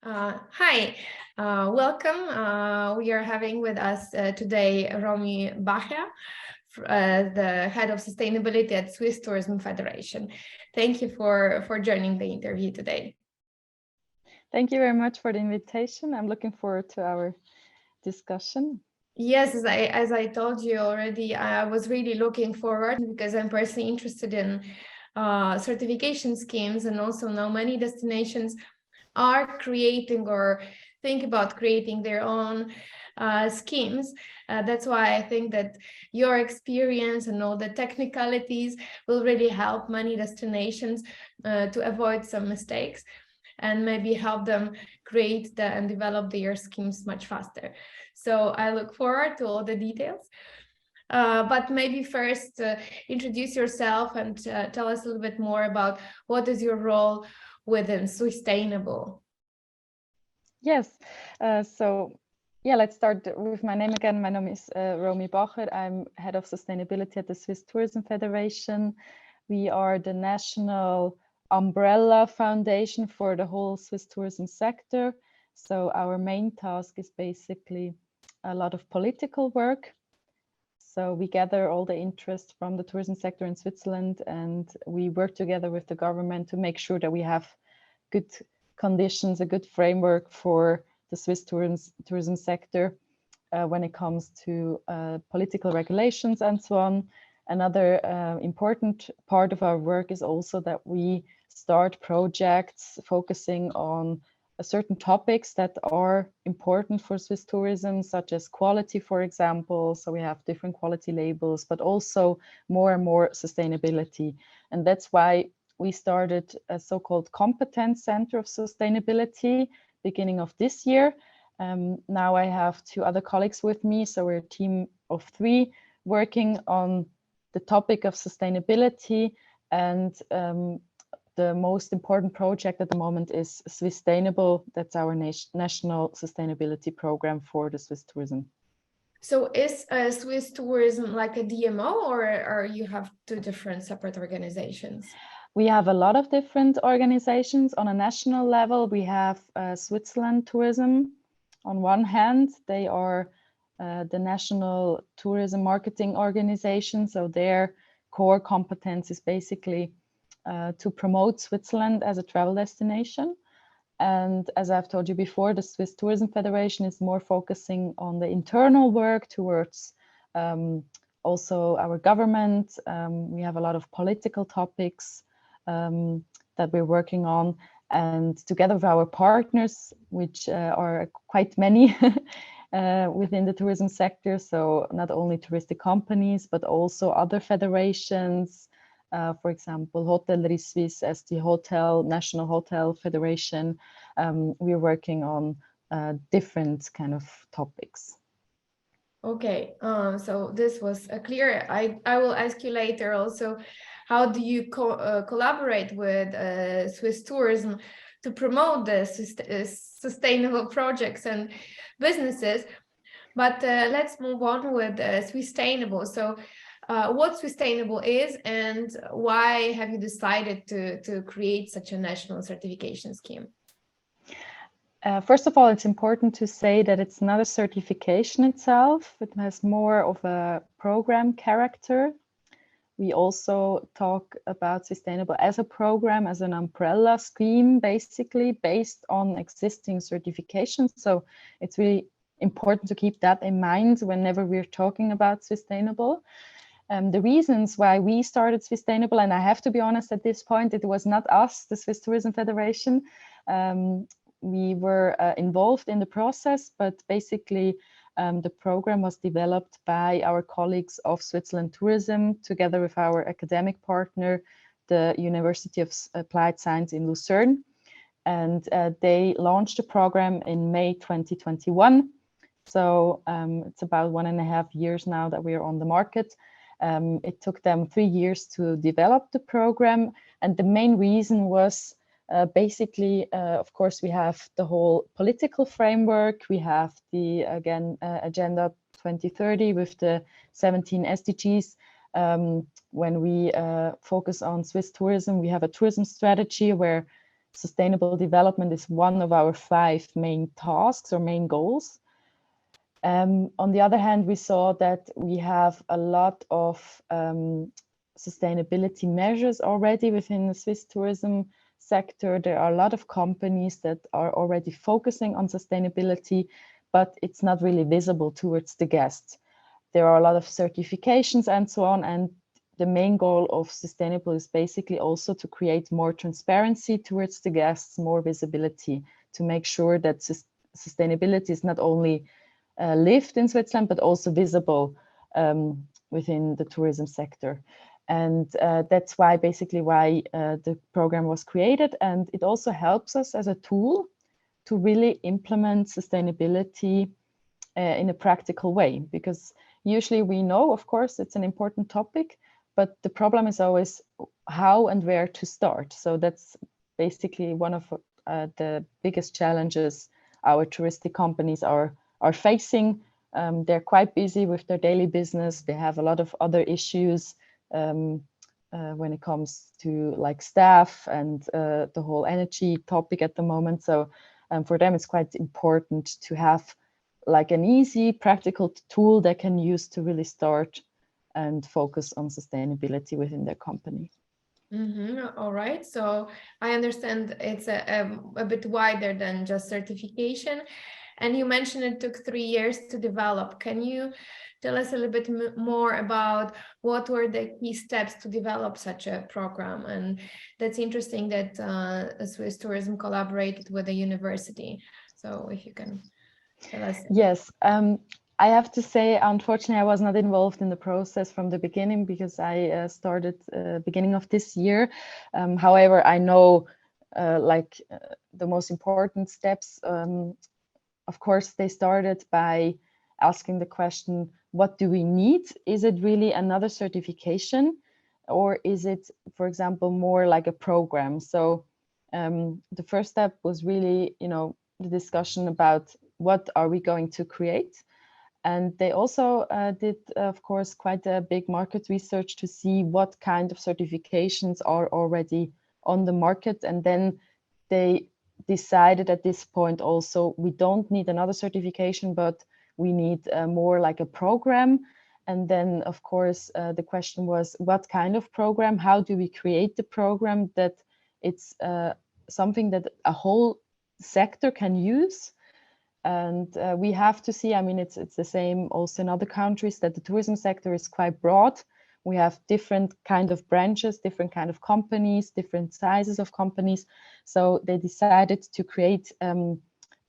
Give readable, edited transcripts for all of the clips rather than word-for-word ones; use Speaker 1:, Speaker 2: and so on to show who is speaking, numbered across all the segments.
Speaker 1: Hi, welcome. We are having with us today Romy Bacher, the head of sustainability at Swiss Tourism Federation. Thank you for joining the interview today.
Speaker 2: Thank you very much for the invitation. I'm looking forward to our discussion.
Speaker 1: Yes, as I told you already, I was really looking forward because I'm personally interested in certification schemes, and also now many destinations are creating or think about creating their own schemes. That's why I think that your experience and all the technicalities will really help many destinations to avoid some mistakes and maybe help them create and develop their schemes much faster. So I look forward to all the details. But maybe first introduce yourself and tell us a little bit more about what is your role within Swisstainable.
Speaker 2: Yes, let's start with my name again. My name is Romy Bacher. I'm head of sustainability at the Swiss Tourism Federation. We are the national umbrella foundation for the whole Swiss tourism sector. So our main task is basically a lot of political work. So we gather all the interest from the tourism sector in Switzerland, and we work together with the government to make sure that we have good conditions, a good framework for the Swiss tourism sector when it comes to political regulations and so on. Another important part of our work is also that we start projects focusing on certain topics that are important for Swiss tourism, such as quality, for example. So we have different quality labels, but also more and more sustainability. And that's why we started a so-called competence center of sustainability beginning of this year. Now I have two other colleagues with me, so we're a team of three working on the topic of sustainability. And the most important project at the moment is Swisstainable. That's our national sustainability program for the Swiss tourism.
Speaker 1: So is Swiss Tourism like a DMO, or you have two different separate organizations?
Speaker 2: We have a lot of different organizations. On a national level, we have Switzerland Tourism. On one hand, they are the national tourism marketing organization. So their core competence is basically to promote Switzerland as a travel destination. And as I've told you before, the Swiss Tourism Federation is more focusing on the internal work towards also our government. We have a lot of political topics that we're working on. And together with our partners, which are quite many within the tourism sector, so not only touristic companies, but also other federations, for example, Hotellerie Suisse as the National Hotel Federation. We're working on different kind of topics.
Speaker 1: Okay, so this was clear. I will ask you later also, how do you collaborate with Swiss tourism to promote the sustainable projects and businesses? But let's move on with Swisstainable. So what Swisstainable is, and why have you decided to create such a national certification scheme?
Speaker 2: First of all, it's important to say that it's not a certification itself. It has more of a program character. We also talk about Swisstainable as a program, as an umbrella scheme, basically based on existing certifications. So it's really important to keep that in mind whenever we're talking about Swisstainable. The reasons why we started Swisstainable, and I have to be honest at this point, it was not us, the Swiss Tourism Federation. We were involved in the process, but basically the program was developed by our colleagues of Switzerland Tourism together with our academic partner, the University of Applied Science in Lucerne. And they launched the program in May 2021. So it's about 1.5 years now that we are on the market. It took them 3 years to develop the program. And the main reason was basically, of course, we have the whole political framework. We have the, again, Agenda 2030 with the 17 SDGs. When we focus on Swiss tourism, we have a tourism strategy where sustainable development is one of our 5 main tasks or main goals. On the other hand, we saw that we have a lot of sustainability measures already within the Swiss tourism sector. There are a lot of companies that are already focusing on sustainability, but it's not really visible towards the guests. There are a lot of certifications and so on, and the main goal of sustainable is basically also to create more transparency towards the guests, more visibility, to make sure that sustainability is not only lived in Switzerland, but also visible within the tourism sector. And that's why the program was created. And it also helps us as a tool to really implement sustainability in a practical way, because usually we know, of course, it's an important topic, but the problem is always how and where to start. So that's basically one of the biggest challenges our touristic companies are facing. They're quite busy with their daily business. They have a lot of other issues when it comes to like staff and the whole energy topic at the moment. So for them, it's quite important to have like an easy, practical tool they can use to really start and focus on sustainability within their company.
Speaker 1: All right. So I understand it's a bit wider than just certification. And you mentioned it took 3 years to develop. Can you tell us a little bit more about what were the key steps to develop such a program? And that's interesting that Swiss Tourism collaborated with a university. So if you can tell us.
Speaker 2: Yes. I have to say, unfortunately, I was not involved in the process from the beginning because I started beginning of this year. However, I know the most important steps. Of course, they started by asking the question, what do we need? Is it really another certification? Or is it, for example, more like a program? So the first step was really, the discussion about what are we going to create? And they also did, of course, quite a big market research to see what kind of certifications are already on the market. And then they decided at this point also, we don't need another certification, but we need more like a program. And then, of course, the question was, what kind of program? How do we create the program that it's something that a whole sector can use? And we have to see, I mean, it's the same also in other countries, that the tourism sector is quite broad. We have different kind of branches, different kind of companies, different sizes of companies. So they decided to create a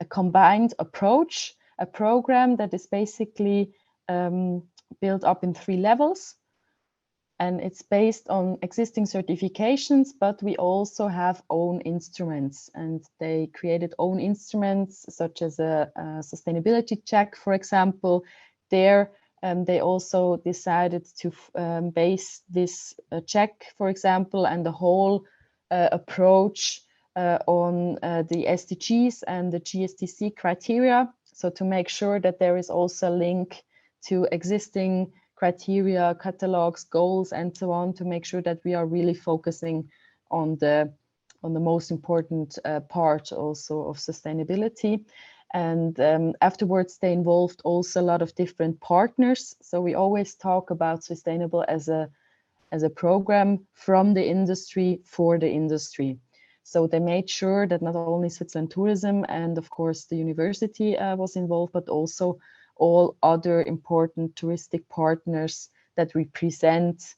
Speaker 2: combined approach, a program that is basically built up in 3 levels. And it's based on existing certifications, but we also have own instruments. And they created own instruments, such as a sustainability check, for example. There, they also decided to base this check, for example, and the whole approach on the SDGs and the GSTC criteria. So to make sure that there is also a link to existing criteria, catalogs, goals, and so on, to make sure that we are really focusing on the most important part also of sustainability. And afterwards, they involved also a lot of different partners. So we always talk about Swisstainable as a program from the industry for the industry. So they made sure that not only Switzerland Tourism and of course the university was involved, but also all other important touristic partners that represent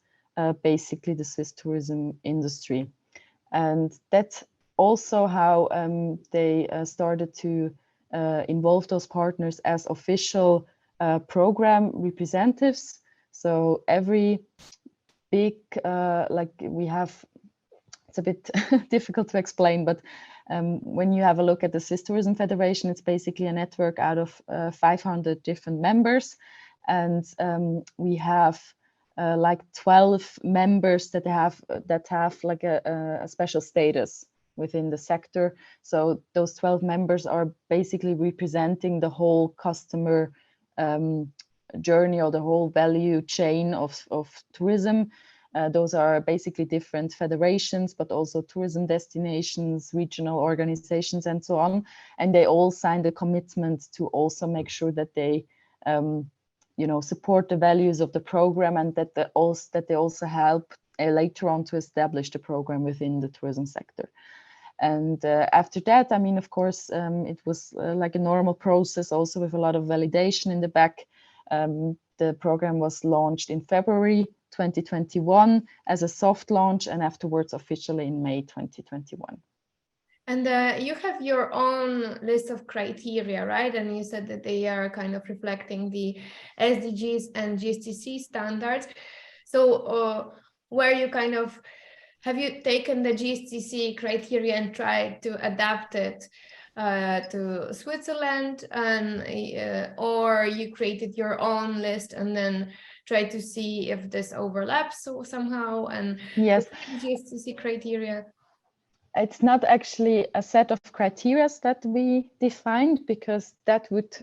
Speaker 2: basically the Swiss tourism industry. And that's also how they started to involve those partners as official program representatives. So every big, we have, it's a bit difficult to explain, but when you have a look at the Swiss Tourism Federation, it's basically a network out of 500 different members. And we have like 12 members that have like a special status within the sector. So those 12 members are basically representing the whole customer journey or the whole value chain of tourism. Those are basically different federations, but also tourism destinations, regional organizations, and so on. And they all signed a commitment to also make sure that they, support the values of the program, and that they also help later on to establish the program within the tourism sector. And after that, I mean, of course, it was like a normal process, also with a lot of validation in the back. The program was launched in February 2021 as a soft launch, and afterwards officially in May 2021.
Speaker 1: And you have your own list of criteria, right? And you said that they are kind of reflecting the SDGs and GSTC standards. So where you kind of, have you taken the GSTC criteria and tried to adapt it to Switzerland, and or you created your own list and then try to see if this overlaps somehow? And
Speaker 2: yes,
Speaker 1: GSTC criteria.
Speaker 2: It's not actually a set of criteria that we defined, because that would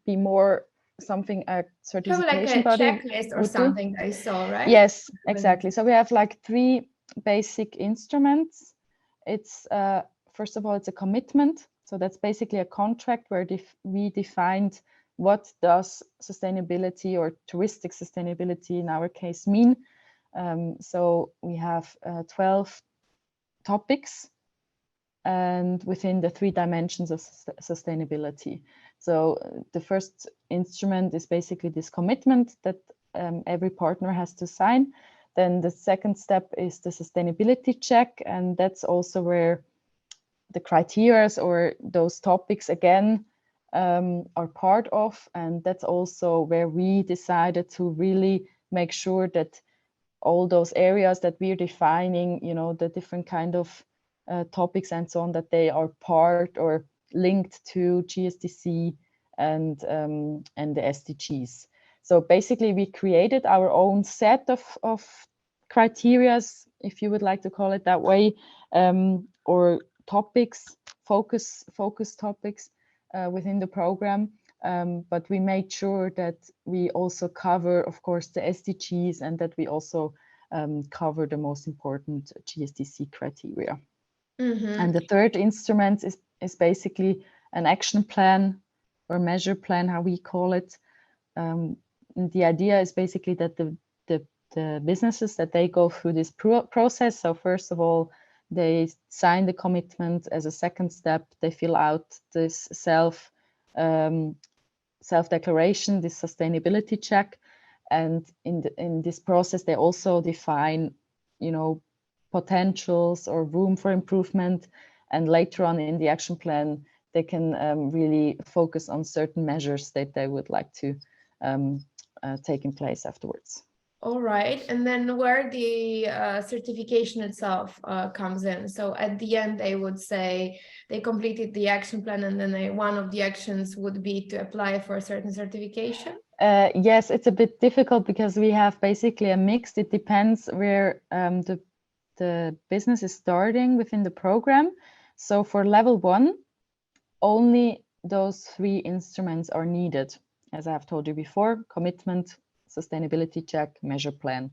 Speaker 2: be more something a certification
Speaker 1: like a
Speaker 2: body
Speaker 1: checklist or something I saw, right?
Speaker 2: Yes, exactly. So we have like 3 basic instruments. It's first of all, it's a commitment. So that's basically a contract where we defined what does sustainability, or touristic sustainability in our case, mean. So we have 12 topics, and within the 3 dimensions of sustainability. So the first instrument is basically this commitment that every partner has to sign. Then the second step is the sustainability check, and that's also where the criteria or those topics again are part of, and that's also where we decided to really make sure that all those areas that we're defining, the different kind of topics and so on, that they are part or linked to GSTC and the SDGs. So basically, we created our own set of criteria, if you would like to call it that way, or topics, focus topics within the program. But we made sure that we also cover, of course, the SDGs, and that we also cover the most important GSTC criteria. Mm-hmm. And the third instrument is basically an action plan or measure plan, how we call it. The idea is basically that the businesses, that they go through this process. So first of all, they sign the commitment. As a second step, they fill out this self-declaration, this sustainability check. And in this process, they also define, potentials or room for improvement. And later on in the action plan, they can really focus on certain measures that they would like to take in place afterwards.
Speaker 1: All right. And then where the certification itself comes in. So at the end, they would say they completed the action plan, and then one of the actions would be to apply for a certain certification?
Speaker 2: Yes, it's a bit difficult because we have basically a mix. It depends where the business is starting within the program. So for level 1, only those 3 instruments are needed. As I have told you before, commitment, sustainability check, measure plan.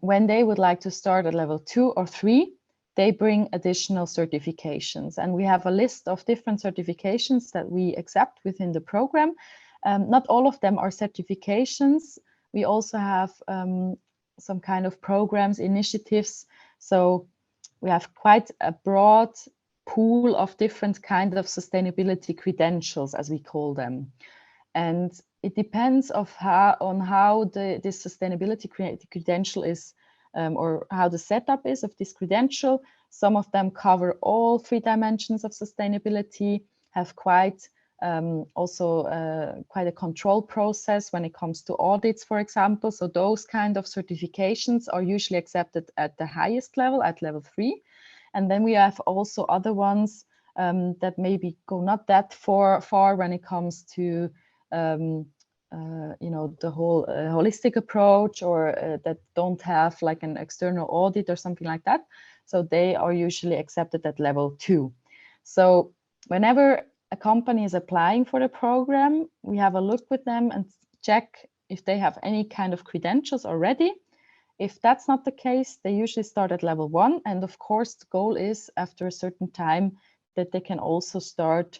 Speaker 2: When they would like to start at level 2 or 3, they bring additional certifications. And we have a list of different certifications that we accept within the program. Not all of them are certifications. We also have some kind of programs, initiatives. So we have quite a broad pool of different kind of sustainability credentials, as we call them. And it depends on how this sustainability credential is, or how the setup is of this credential. Some of them cover all 3 dimensions of sustainability, have quite a control process when it comes to audits, for example. So those kind of certifications are usually accepted at the highest level, at level 3. And then we have also other ones that maybe go not that far when it comes to the whole holistic approach, or that don't have like an external audit or something like that. So they are usually accepted at level 2. So whenever a company is applying for the program, we have a look with them and check if they have any kind of credentials already. if that's not the case, they usually start at level 1. And of course, the goal is after a certain time that they can also start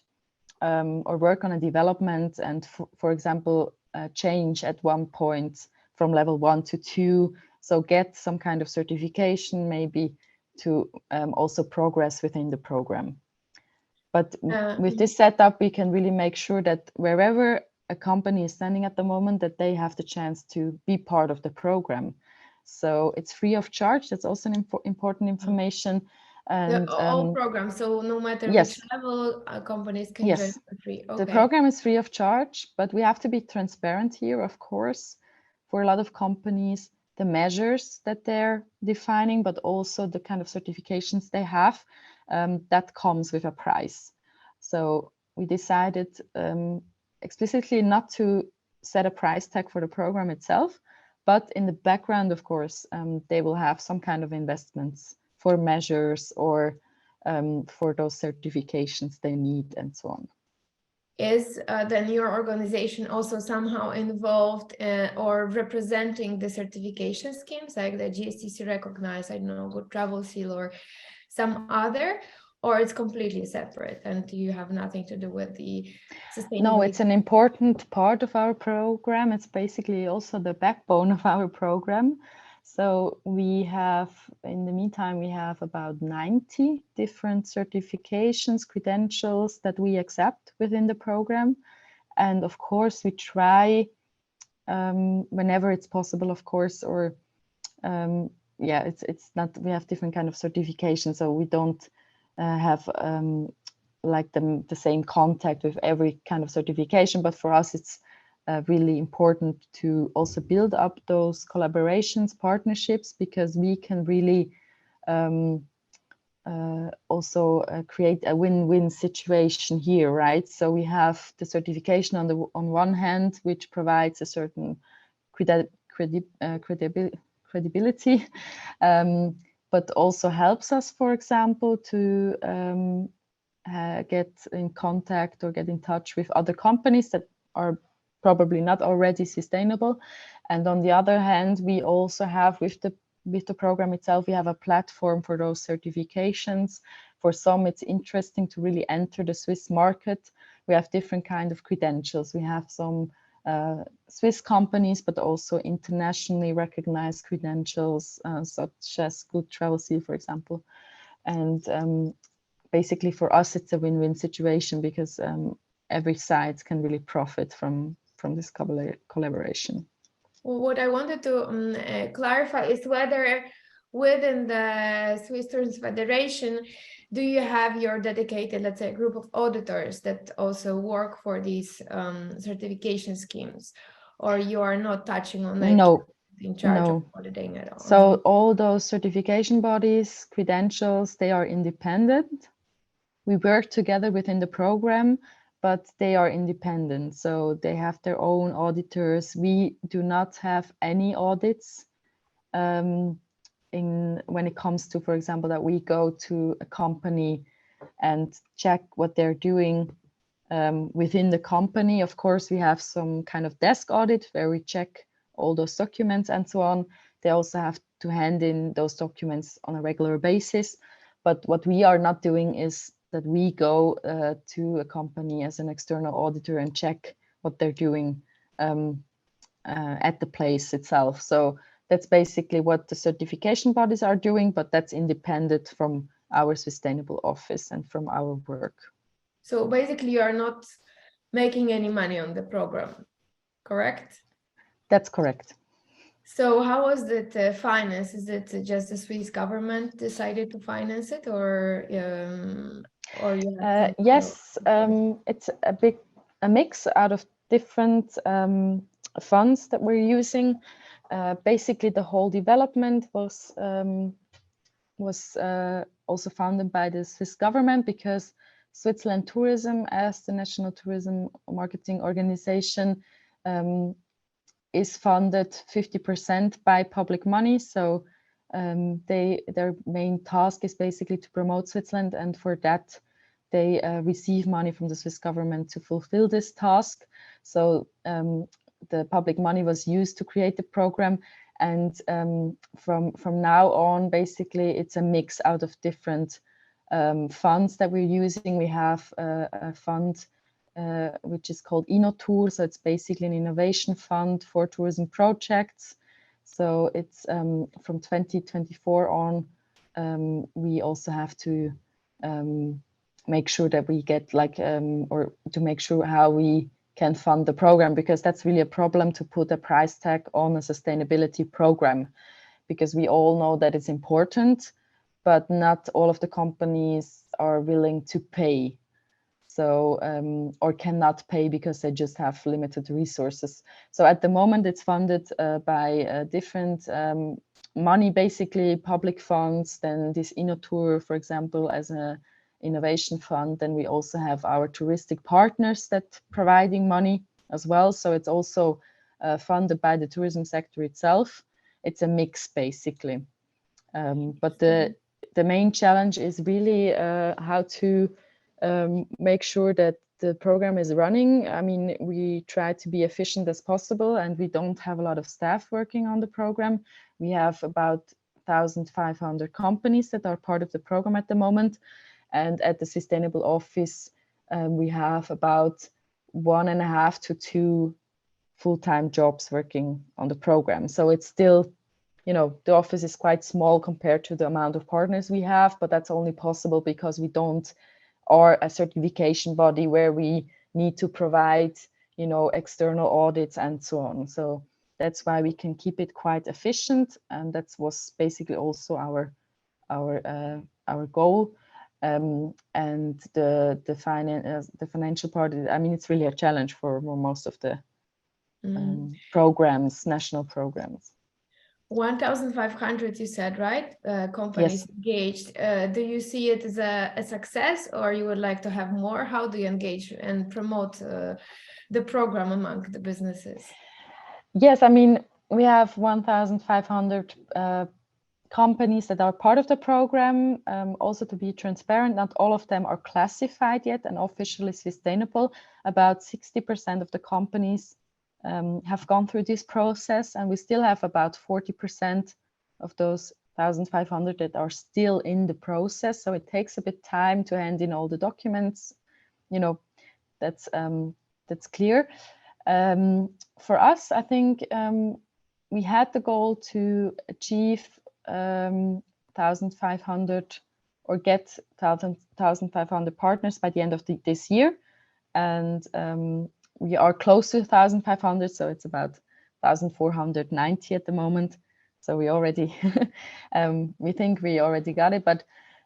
Speaker 2: or work on a development and, for example, change at one point from level 1 to 2. So get some kind of certification, maybe to also progress within the program. But with this setup, we can really make sure that wherever a company is standing at the moment, that they have the chance to be part of the program. So it's free of charge. That's also an important information. And
Speaker 1: all programs, so no matter which level, companies can join for free. Okay.
Speaker 2: The program is free of charge, but we have to be transparent here, of course, for a lot of companies, the measures that they're defining, but also the kind of certifications they have, that comes with a price. So we decided explicitly not to set a price tag for the program itself, but in the background, of course, they will have some kind of investments for measures or for those certifications they need and so on.
Speaker 1: Is then your organization also somehow involved or representing the certification schemes like the GSTC recognized, I don't know, Good Travel Seal or some other, or it's completely separate and you have nothing to do with the sustainability?
Speaker 2: No, it's an important part of our program. It's basically also the backbone of our program. So we have, in the meantime, we have about 90 different certifications, credentials that we accept within the program. And of course, we try whenever it's possible, of course, or yeah, it's not, we have different kind of certifications. So we don't have like the same contact with every kind of certification, but for us, it's really important to also build up those collaborations, partnerships, because we can really also create a win-win situation here, right? So we have the certification on one hand, which provides a certain credibility, but also helps us, for example, to get in contact or get in touch with other companies that are probably not already sustainable. And on the other hand, we also have with the program itself, we have a platform for those certifications. For some, it's interesting to really enter the Swiss market. We have different kind of credentials. We have some Swiss companies, but also internationally recognized credentials, such as Good Travel Seal, for example. And basically for us, it's a win-win situation because every side can really profit from this collaboration.
Speaker 1: Well, what I wanted to clarify is whether within the Swiss Tourism Federation, do you have your dedicated, let's say, group of auditors that also work for these certification schemes, or you are not touching on that?
Speaker 2: No,
Speaker 1: in charge of auditing at all?
Speaker 2: So all those certification bodies, credentials, they are independent. We work together within the program, but they are independent. So they have their own auditors. We do not have any audits when it comes to, for example, that we go to a company and check what they're doing within the company. Of course, we have some kind of desk audit where we check all those documents and so on. They also have to hand in those documents on a regular basis. But what we are not doing is that we go to a company as an external auditor and check what they're doing at the place itself. So that's basically what the certification bodies are doing, but that's independent from our sustainable office and from our work.
Speaker 1: So basically you are not making any money on the program, correct?
Speaker 2: That's correct.
Speaker 1: So how was it financed? Is it just the Swiss government decided to finance it, or you have
Speaker 2: yes, it's a mix out of different funds that we're using. Basically, the whole development was also funded by the Swiss government, because Switzerland Tourism, as the national tourism marketing organization, is funded 50% by public money. So their main task is basically to promote Switzerland, and for that they receive money from the Swiss government to fulfill this task. So the public money was used to create the program, And from now on, basically, it's a mix out of different funds that we're using. We have a fund which is called InnoTour. So it's basically an innovation fund for tourism projects. So it's from 2024 on, we also have to make sure that we get like, or to make sure how we can fund the program, because that's really a problem to put a price tag on a sustainability program, because we all know that it's important, but not all of the companies are willing to pay. So, or cannot pay because they just have limited resources. So at the moment it's funded by different money, basically public funds, then this InnoTour, for example, as a innovation fund. Then we also have our touristic partners that providing money as well. So it's also funded by the tourism sector itself. It's a mix, basically. But the main challenge is really how to make sure that the program is running. I mean, we try to be efficient as possible, and we don't have a lot of staff working on the program. We have about 1,500 companies that are part of the program at the moment. And at the Sustainable Office, we have about 1.5 to 2 full-time jobs working on the program. So it's still, you know, the office is quite small compared to the amount of partners we have, but that's only possible because we don't are a certification body where we need to provide, you know, external audits and so on. So that's why we can keep it quite efficient, and that was basically also our goal. And the financial part, I mean, it's really a challenge for most of the programs, national programs.
Speaker 1: 1,500, you said, right? Companies
Speaker 2: Yes.
Speaker 1: engaged. Do you see it as a success, or you would like to have more? How do you engage and promote the program among the businesses?
Speaker 2: Yes, I mean, we have 1,500 companies that are part of the program. Also, to be transparent, not all of them are classified yet and officially sustainable. About 60% of the companies have gone through this process, and we still have about 40% of those 1,500 that are still in the process. So it takes a bit time to hand in all the documents. You know, that's clear. For us, I think we had the goal to achieve 1,500 or get 1,500 partners by the end of this year, and we are close to 1,500, so it's about 1,490 at the moment. So we already, we think we already got it, but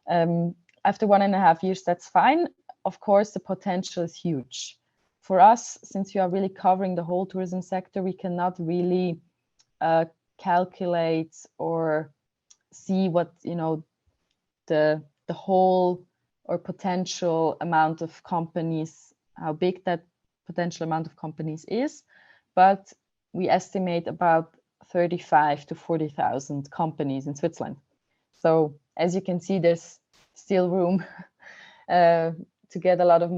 Speaker 2: after 1.5 years, that's fine. Of course, the potential is huge. For us, since we are really covering the whole tourism sector, we cannot really calculate or see what, you know, the whole or potential amount of companies, how big that potential amount of companies is, but we estimate about 35 to 40,000 companies in Switzerland. So as you can see, there's still room to get a lot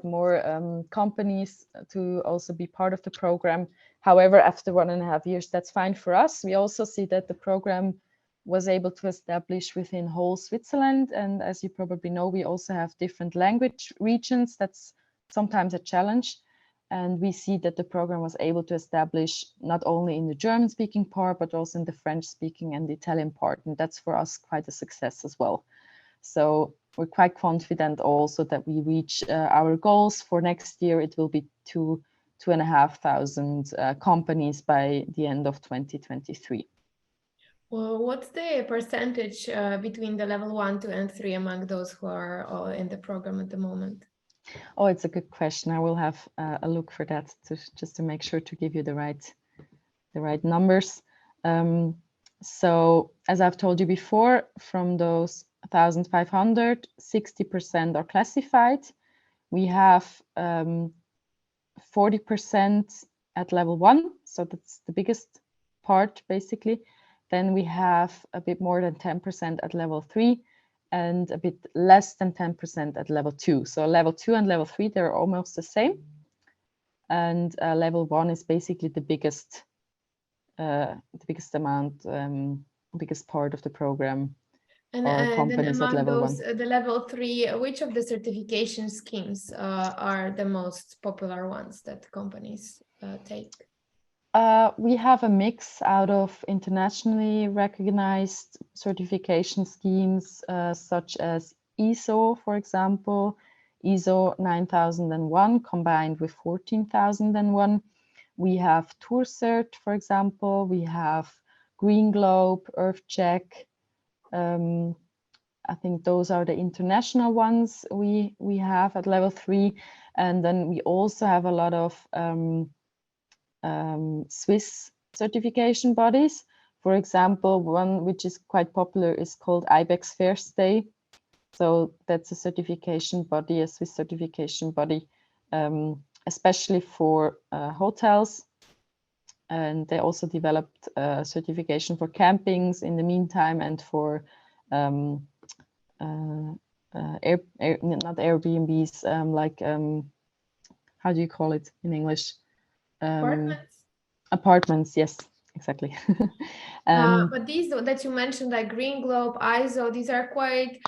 Speaker 2: more companies to also be part of the program. However, after 1.5 years, that's fine for us. We also see that the program was able to establish within whole Switzerland. And as you probably know, we also have different language regions. That's sometimes a challenge. And we see that the program was able to establish not only in the German-speaking part, but also in the French-speaking and the Italian part. And that's for us quite a success as well. So we're quite confident also that we reach our goals for next year. It will be 2,500 companies by the end of 2023.
Speaker 1: Well, what's the percentage between the level 1, 2, and 3 among those who are in the program at the moment?
Speaker 2: Oh, it's a good question. I will have a look for that just to make sure to give you the right numbers. So as I've told you before, from those 1,500, 60% are classified. We have 40% at level 1, so that's the biggest part basically. Then we have a bit more than 10% at level 3 and a bit less than 10% at level 2. So level 2 and level 3, they're almost the same. And level 1 is basically the biggest the biggest amount, biggest part of the program
Speaker 1: And
Speaker 2: are
Speaker 1: then
Speaker 2: companies at
Speaker 1: among
Speaker 2: level
Speaker 1: those,
Speaker 2: 1.
Speaker 1: the level 3, which of the certification schemes are the most popular ones that companies take?
Speaker 2: We have a mix out of internationally recognized certification schemes, such as ISO, for example, ISO 9001 combined with 14001. We have TourCert, for example. We have Green Globe, EarthCheck. I think those are the international ones we have at level 3. And then we also have a lot of Swiss certification bodies. For example, one which is quite popular is called IBEX Fair Stay. So that's a certification body, a Swiss certification body, especially for hotels. And they also developed a certification for campings in the meantime, and for not Airbnbs, how do you call it in English?
Speaker 1: Apartments?
Speaker 2: Apartments, yes, exactly.
Speaker 1: But these that you mentioned, like Green Globe, ISO, these are quite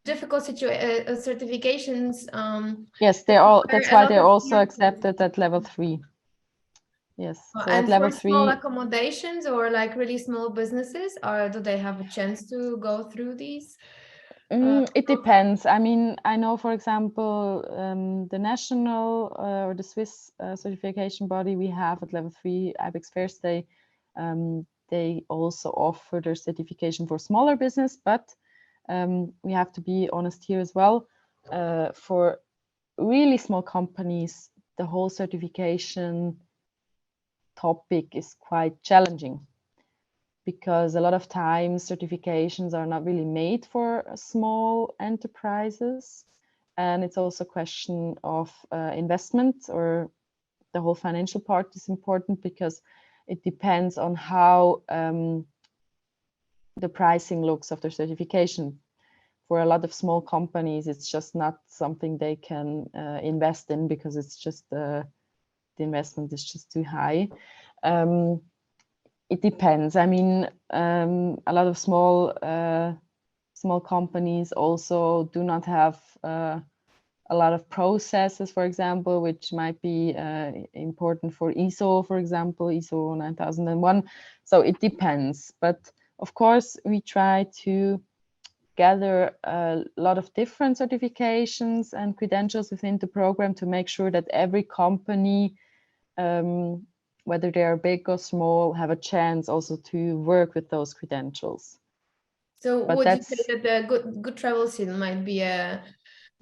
Speaker 1: difficult certifications.
Speaker 2: Yes, they're all. That's why they're also accepted at level 3. Yes, so
Speaker 1: and
Speaker 2: at level
Speaker 1: for small
Speaker 2: 3,
Speaker 1: accommodations or like really small businesses, or do they have a chance to go through these?
Speaker 2: It depends. I mean, I know, for example, the national or the Swiss certification body we have at level 3, IBEX Fair Stay, they also offer their certification for smaller business, but we have to be honest here as well. For really small companies, the whole certification topic is quite challenging, because a lot of times certifications are not really made for small enterprises. And it's also a question of investment, or the whole financial part is important, because it depends on how the pricing looks of their certification. For a lot of small companies, it's just not something they can invest in, because it's just the investment is just too high. It depends. I mean, a lot of small companies also do not have a lot of processes, for example, which might be important for ISO, for example, ISO 9001. So it depends. But of course, we try to gather a lot of different certifications and credentials within the program to make sure that every company, whether they are big or small, have a chance also to work with those credentials.
Speaker 1: So would you say that the good travel seal might be a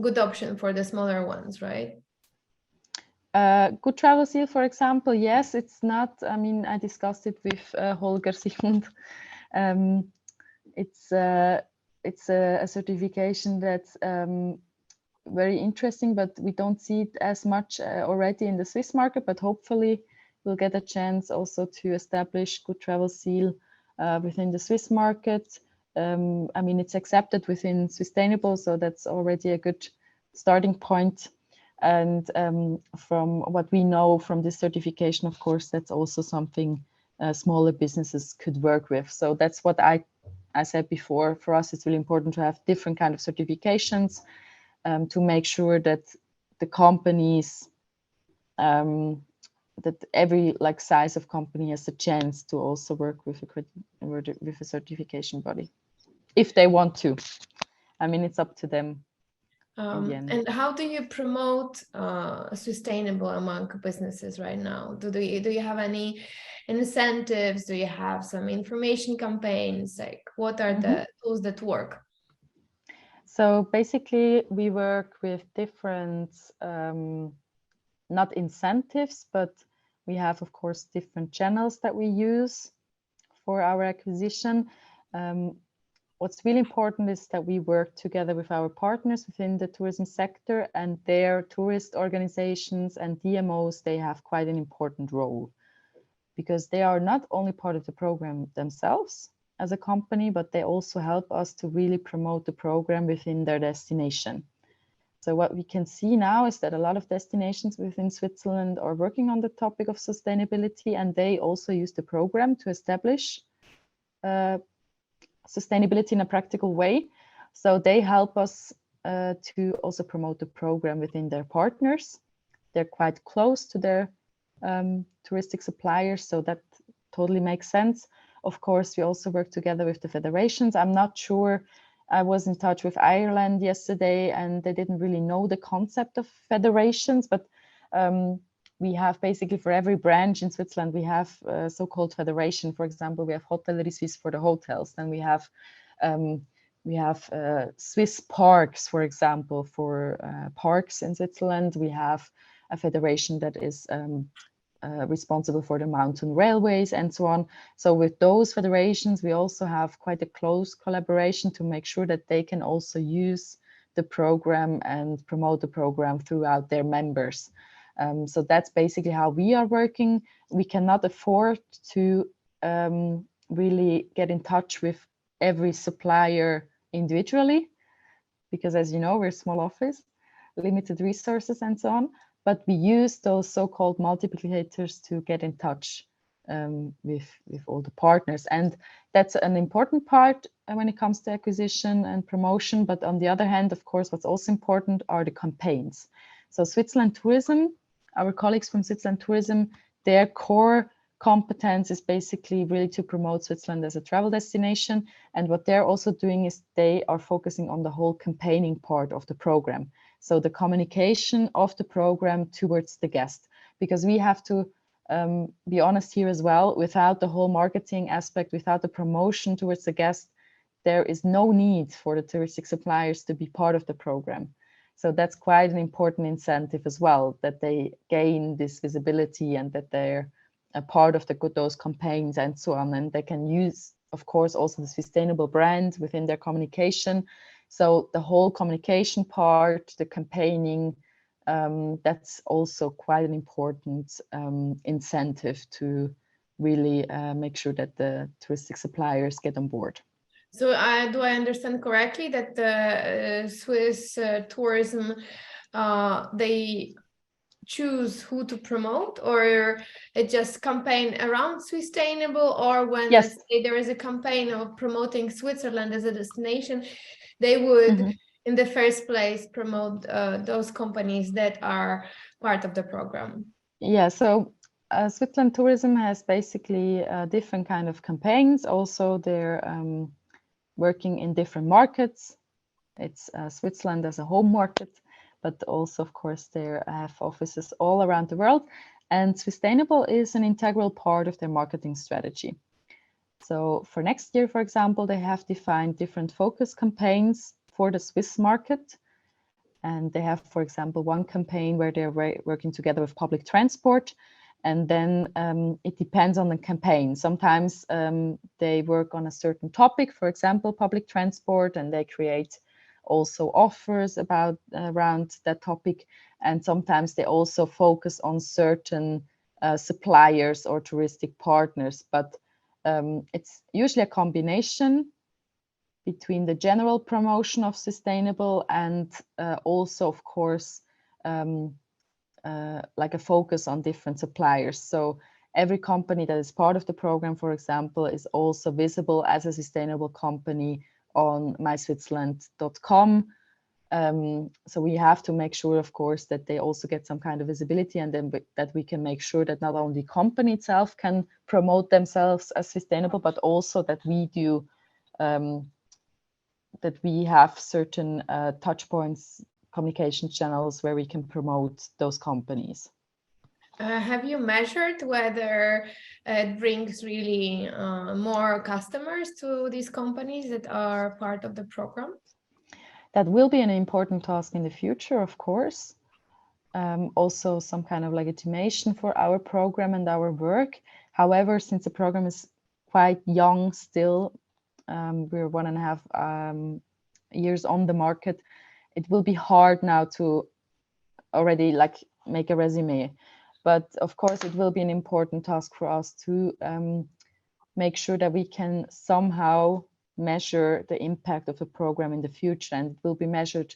Speaker 1: good option for the smaller ones, right?
Speaker 2: Good travel seal, for example, yes, it's not. I mean, I discussed it with Holger Sigmund. It's a certification that's very interesting, but we don't see it as much already in the Swiss market. But hopefully, we'll get a chance also to establish good travel seal within the Swiss market. I mean, it's accepted within Swisstainable, so that's already a good starting point. And from what we know from this certification, of course, that's also something smaller businesses could work with. So that's what I said before. For us, it's really important to have different kind of certifications to make sure that the companies, that every size of company has a chance to also work with a certification body, if they want to. I mean, it's up to them.
Speaker 1: And how do you promote sustainable among businesses right now? Do you have any incentives? Do you have some information campaigns? Like, what are the tools that work?
Speaker 2: So basically, we work with different, not incentives, but we have, of course, different channels that we use for our acquisition. What's really important is that we work together with our partners within the tourism sector, and their tourist organizations and DMOs, they have quite an important role, because they are not only part of the program themselves as a company, but they also help us to really promote the program within their destination. So what we can see now is that a lot of destinations within Switzerland are working on the topic of sustainability, and they also use the program to establish sustainability in a practical way. So they help us to also promote the program within their partners. They're quite close to their touristic suppliers, so that totally makes sense. Of course, we also work together with the federations. I'm not sure, I was in touch with Ireland yesterday and they didn't really know the concept of federations, but we have basically for every branch in Switzerland, we have a so-called federation. For example, we have Hotellerie Suisse for the hotels. Then we have Swiss Parks, for example, for parks in Switzerland. We have a federation that is responsible for the mountain railways and so on. So with those federations, we also have quite a close collaboration to make sure that they can also use the program and promote the program throughout their members. So that's basically how we are working. We cannot afford to really get in touch with every supplier individually, because as you know, we're a small office, limited resources and so on. But we use those so-called multiplicators to get in touch with all the partners. And that's an important part when it comes to acquisition and promotion. But on the other hand, of course, what's also important are the campaigns. So Switzerland Tourism, our colleagues from Switzerland Tourism, their core competence is basically really to promote Switzerland as a travel destination. And what they're also doing is they are focusing on the whole campaigning part of the program. So the communication of the program towards the guest, because we have to be honest here as well, without the whole marketing aspect, without the promotion towards the guest, there is no need for the touristic suppliers to be part of the program. So that's quite an important incentive as well, that they gain this visibility and that they're a part of those campaigns and so on. And they can use, of course, also the sustainable brand within their communication. So the whole communication part, the campaigning, that's also quite an important incentive to really make sure that the touristic suppliers get on board.
Speaker 1: So do I understand correctly that the Swiss tourism, they choose who to promote, or it just campaign around Swisstainable, or when
Speaker 2: Yes.
Speaker 1: let's say there is a campaign of promoting Switzerland as a destination, they would in the first place promote those companies that are part of the program?
Speaker 2: Yeah, so Switzerland Tourism has basically different kind of campaigns. Also, they're working in different markets. It's Switzerland as a home market, but also, of course, they have offices all around the world. And Swisstainable is an integral part of their marketing strategy. So for next year, for example, they have defined different focus campaigns for the Swiss market. And they have, for example, one campaign where they're working together with public transport. And then it depends on the campaign. Sometimes they work on a certain topic, for example, public transport, and they create also offers around that topic. And sometimes they also focus on certain suppliers or touristic partners. But it's usually a combination between the general promotion of sustainable and also, of course, like a focus on different suppliers. So every company that is part of the program, for example, is also visible as a sustainable company on myswitzerland.com. So we have to make sure, of course, that they also get some kind of visibility, and then that we can make sure that not only the company itself can promote themselves as sustainable, but also that we do, that we have certain touch points, communication channels where we can promote those companies.
Speaker 1: Have you measured whether it brings really more customers to these companies that are part of the program?
Speaker 2: That will be an important task in the future, of course. Also some kind of legitimation for our program and our work. However, since the program is quite young still, we're 1.5 years on the market, it will be hard now to already like make a resume. But of course, it will be an important task for us to make sure that we can somehow measure the impact of the program in the future, and it will be measured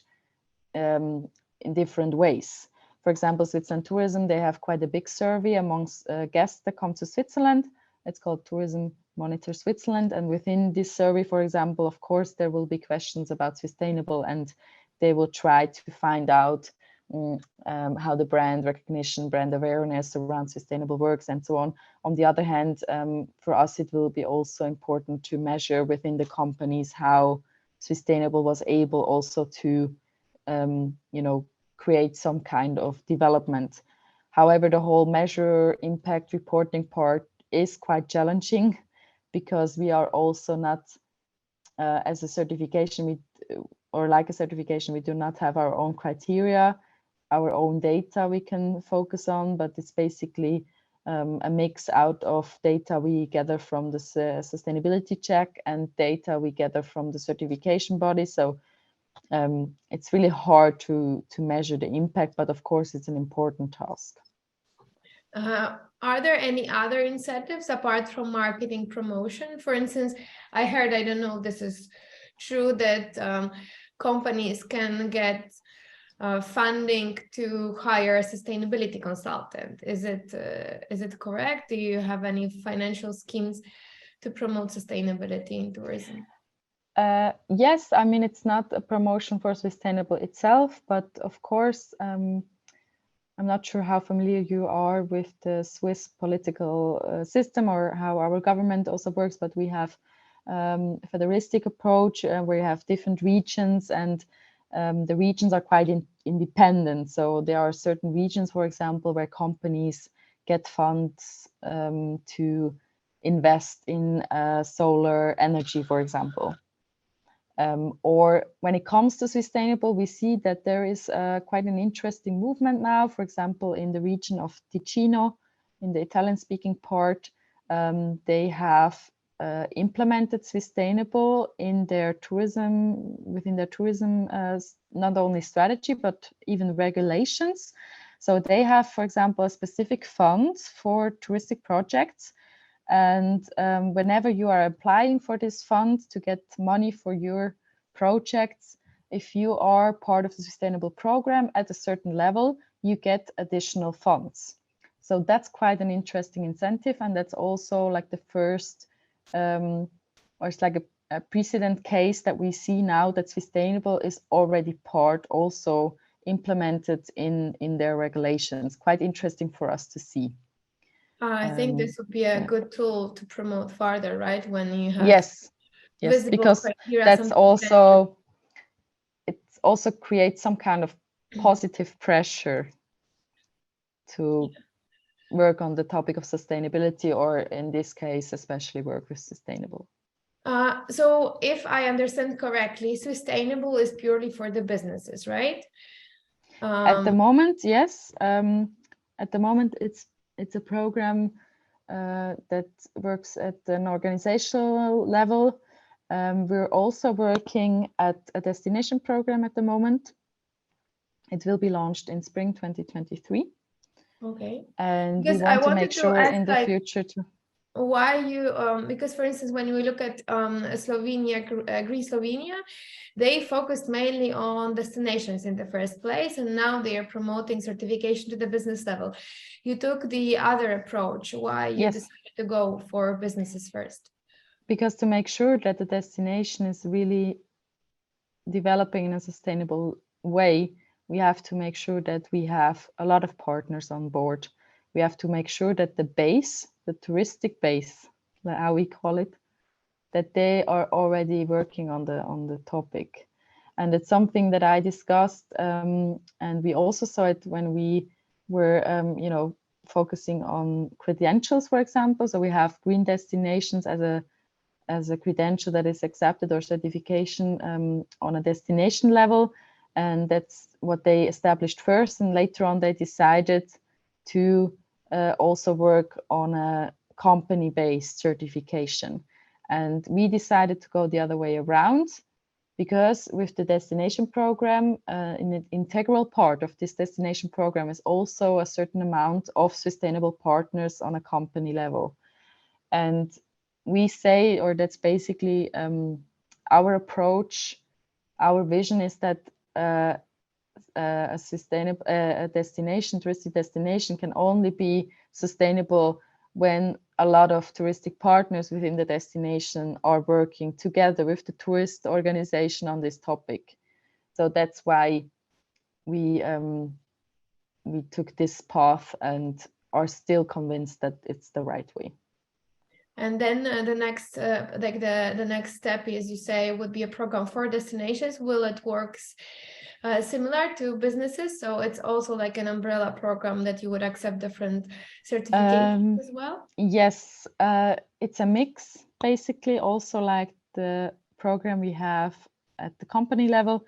Speaker 2: in different ways. For example, Switzerland Tourism, they have quite a big survey amongst guests that come to Switzerland. It's called Tourism Monitor Switzerland. And within this survey, for example, of course, there will be questions about sustainable, and they will try to find out how the brand recognition, brand awareness around sustainable works and so on. On the other hand, for us, it will be also important to measure within the companies how sustainable was able also to, create some kind of development. However, the whole measure impact reporting part is quite challenging, because we are also not, as a certification, we do not have our own criteria, our own data we can focus on, but it's basically a mix out of data we gather from the sustainability check and data we gather from the certification body. So it's really hard to measure the impact, but of course it's an important task.
Speaker 1: Are there any other incentives apart from marketing promotion? For instance, I heard, I don't know if this is true, that companies can get funding to hire a sustainability consultant. Is it correct? Do you have any financial schemes to promote sustainability in tourism?
Speaker 2: Yes, I mean, it's not a promotion for sustainable itself, but of course, I'm not sure how familiar you are with the Swiss political system or how our government also works, but we have a federalistic approach where you have different regions, and the regions are quite independent. So there are certain regions, for example, where companies get funds to invest in solar energy, for example. Or when it comes to sustainable, we see that there is quite an interesting movement now. For example, in the region of Ticino, in the Italian-speaking part, they have implemented sustainable in their tourism, within their tourism, not only strategy, but even regulations. So they have, for example, a specific funds for touristic projects. And whenever you are applying for this fund to get money for your projects, if you are part of the sustainable program at a certain level, you get additional funds. So that's quite an interesting incentive. And that's also like the first, or it's like a precedent case that we see now that sustainable is already part, also implemented in their regulations. Quite interesting for us to see.
Speaker 1: I think this would be a good tool to promote further, right? When you have
Speaker 2: yes,
Speaker 1: visible
Speaker 2: because
Speaker 1: criteria,
Speaker 2: that's also, it also creates some kind of positive pressure to work on the topic of sustainability, or in this case, especially work with sustainable.
Speaker 1: So if I understand correctly, sustainable is purely for the businesses, right?
Speaker 2: At the moment, yes. At the moment, it's a program that works at an organizational level. We're also working at a destination program at the moment. It will be launched in spring 2023.
Speaker 1: Okay.
Speaker 2: And
Speaker 1: because
Speaker 2: we want to make sure in the future to...
Speaker 1: Why you, because for instance, when we look at Slovenia, Greece, Slovenia, they focused mainly on destinations in the first place, and now they are promoting certification to the business level. You took the other approach. Why you decided to go for businesses first?
Speaker 2: Because to make sure that the destination is really developing in a sustainable way, we have to make sure that we have a lot of partners on board. We have to make sure that the base, the touristic base, how we call it, that they are already working on the topic. And it's something that I discussed, and we also saw it when we were, focusing on credentials, for example. So we have green destinations as a credential that is accepted, or certification on a destination level. And that's what they established first. And later on, they decided to also work on a company-based certification. And we decided to go the other way around, because with the destination program, an integral part of this destination program is also a certain amount of sustainable partners on a company level. And we say, or that's basically our approach, our vision is that a sustainable touristic destination can only be sustainable when a lot of touristic partners within the destination are working together with the tourist organization on this topic. So that's why we took this path and are still convinced that it's the right way.
Speaker 1: And then the next, the next step, as you say, would be a program for destinations. Will it works similar to businesses? So it's also like an umbrella program that you would accept different certifications as well?
Speaker 2: Yes, it's a mix, basically, also like the program we have at the company level.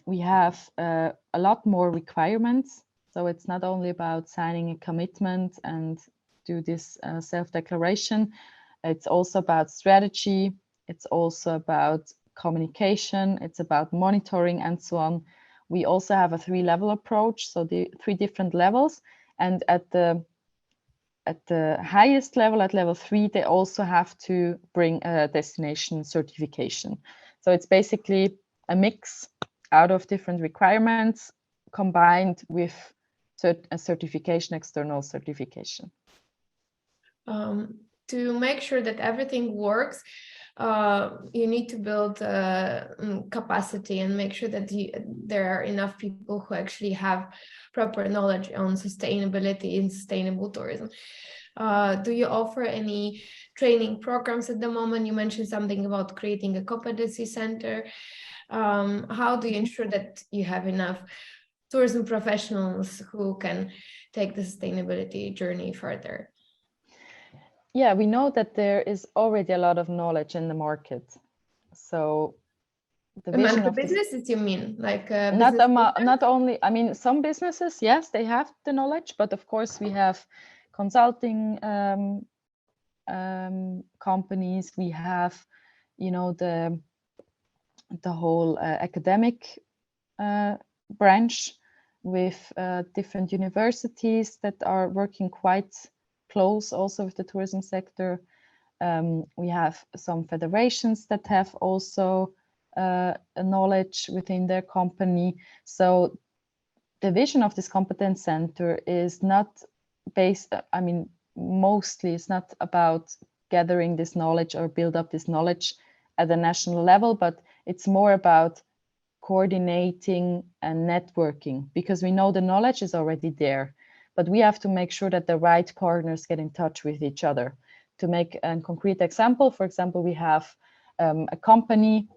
Speaker 2: We have a lot more requirements. So it's not only about signing a commitment and do this self-declaration. It's also about strategy. It's also about communication. It's about monitoring and so on. We also have a 3-level approach, so the 3 different levels. And at the highest level, at level 3, they also have to bring a destination certification. So it's basically a mix out of different requirements combined with a certification, external certification.
Speaker 1: To make sure that everything works, you need to build capacity and make sure that there are enough people who actually have proper knowledge on sustainability and sustainable tourism. Do you offer any training programs at the moment? You mentioned something about creating a competency center. How do you ensure that you have enough tourism professionals who can take the sustainability journey further?
Speaker 2: Yeah, we know that there is already a lot of knowledge in the market. So the vision
Speaker 1: the
Speaker 2: of
Speaker 1: businesses, you mean, like
Speaker 2: not only, I mean, some businesses, yes, they have the knowledge, but of course we have consulting companies. We have, you know, the whole academic branch with different universities that are working quite close also with the tourism sector. We have some federations that have also a knowledge within their company. So the vision of this competence center is not based, I mean, mostly it's not about gathering this knowledge or build up this knowledge at the national level, but it's more about coordinating and networking, because we know the knowledge is already there, but we have to make sure that the right partners get in touch with each other. To make a concrete example, for example, we have a company,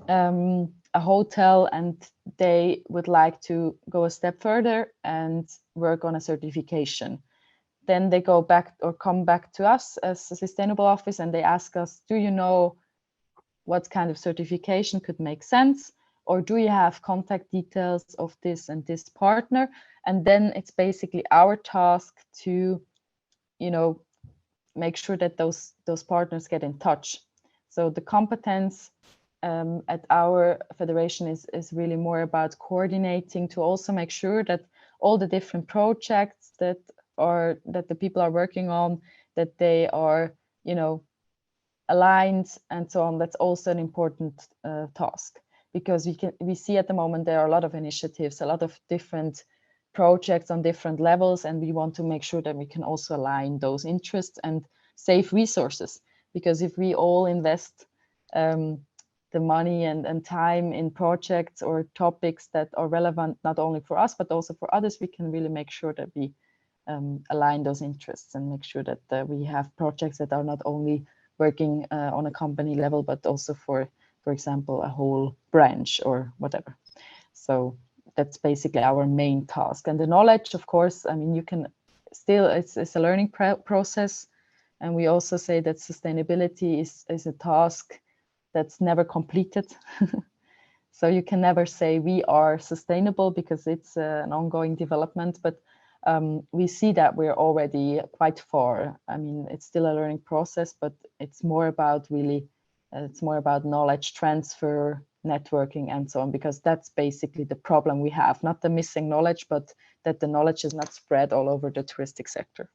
Speaker 2: a hotel, and they would like to go a step further and work on a certification. Then they go back or come back to us as a sustainable office and they ask us, do you know what kind of certification could make sense? Or do you have contact details of this and this partner? And then it's basically our task to, you know, make sure that those partners get in touch. So the competence at our federation is really more about coordinating to also make sure that all the different projects that the people are working on, that they are, you know, aligned and so on. That's also an important task, because we see at the moment there are a lot of initiatives, a lot of different projects on different levels, and we want to make sure that we can also align those interests and save resources. Because if we all invest the money and time in projects or topics that are relevant not only for us but also for others, we can really make sure that we align those interests and make sure that we have projects that are not only working on a company level but also for example, a whole branch or whatever. So that's basically our main task. And the knowledge, of course, I mean, you can still, it's a learning process. And we also say that sustainability is a task that's never completed. So you can never say we are sustainable, because it's an ongoing development. But we see that we're already quite far. I mean, it's still a learning process, but it's more about really, it's more about knowledge transfer, networking, and so on, because that's basically the problem we have, not the missing knowledge, but that the knowledge is not spread all over the touristic sector.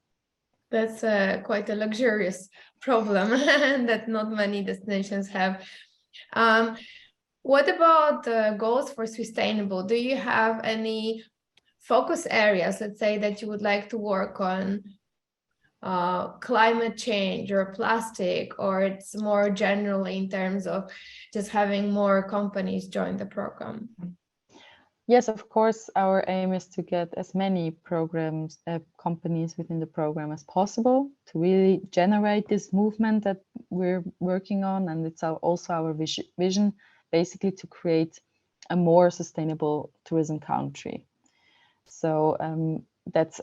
Speaker 1: That's quite a luxurious problem that not many destinations have. What about the goals for sustainable? Do you have any focus areas, let's say, that you would like to work on? Climate change or plastic, or it's more generally in terms of just having more companies join the program?
Speaker 2: Yes, of course, our aim is to get as many programs, companies within the program as possible to really generate this movement that we're working on. And it's also our vision, basically to create a more sustainable tourism country. So that's,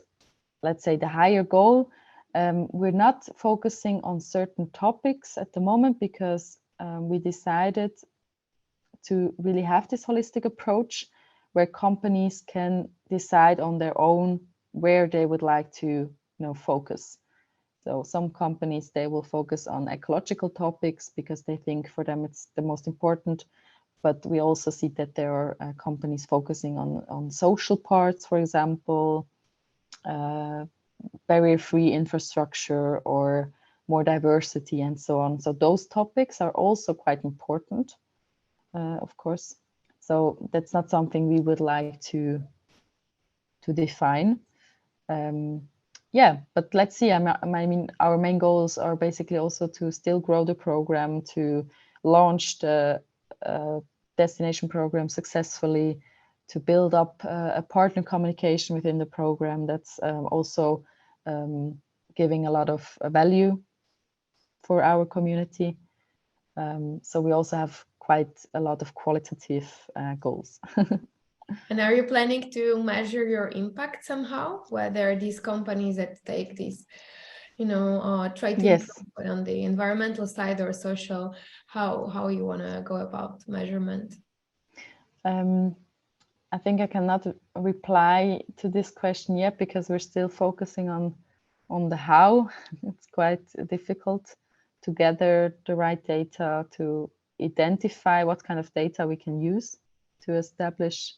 Speaker 2: let's say, the higher goal. We're not focusing on certain topics at the moment because we decided to really have this holistic approach where companies can decide on their own where they would like to, focus. So some companies, they will focus on ecological topics because they think for them it's the most important. But we also see that there are companies focusing on social parts, for example, barrier-free infrastructure or more diversity and so on. So those topics are also quite important, of course. So that's not something we would like to define. Yeah, but let's see. I mean, our main goals are basically also to still grow the program, to launch the destination program successfully, to build up a partner communication within the program that's also giving a lot of value for our community. So we also have quite a lot of qualitative goals.
Speaker 1: And are you planning to measure your impact somehow, whether these companies that take this, try to
Speaker 2: Yes.
Speaker 1: improve on the environmental side or social, how you want to go about measurement?
Speaker 2: I think I cannot reply to this question yet because we're still focusing on the how. It's quite difficult to gather the right data, to identify what kind of data we can use to establish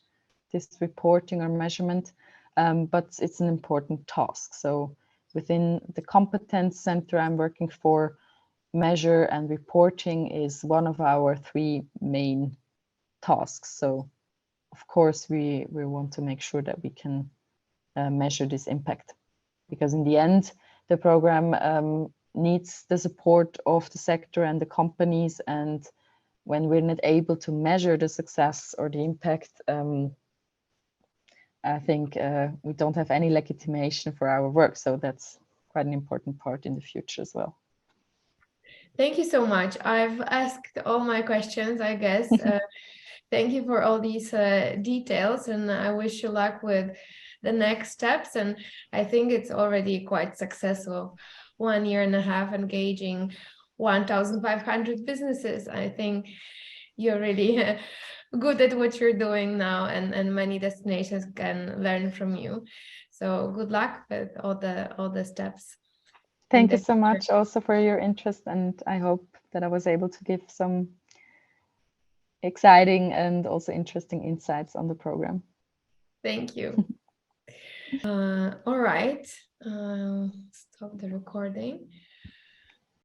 Speaker 2: this reporting or measurement. But it's an important task. So within the competence center I'm working for, measure and reporting is one of our 3 main tasks. So of course, we want to make sure that we can measure this impact, because in the end, the program needs the support of the sector and the companies. And when we're not able to measure the success or the impact, I think we don't have any legitimation for our work. So that's quite an important part in the future as well.
Speaker 1: Thank you so much. I've asked all my questions, I guess. Thank you for all these details, and I wish you luck with the next steps. And I think it's already quite successful. 1.5 years engaging 1,500 businesses. I think you're really good at what you're doing now, and many destinations can learn from you. So good luck with all the steps.
Speaker 2: Thank you so much also for your interest, and I hope that I was able to give some exciting and also interesting insights on the program.
Speaker 1: Thank you. All right, stop the recording.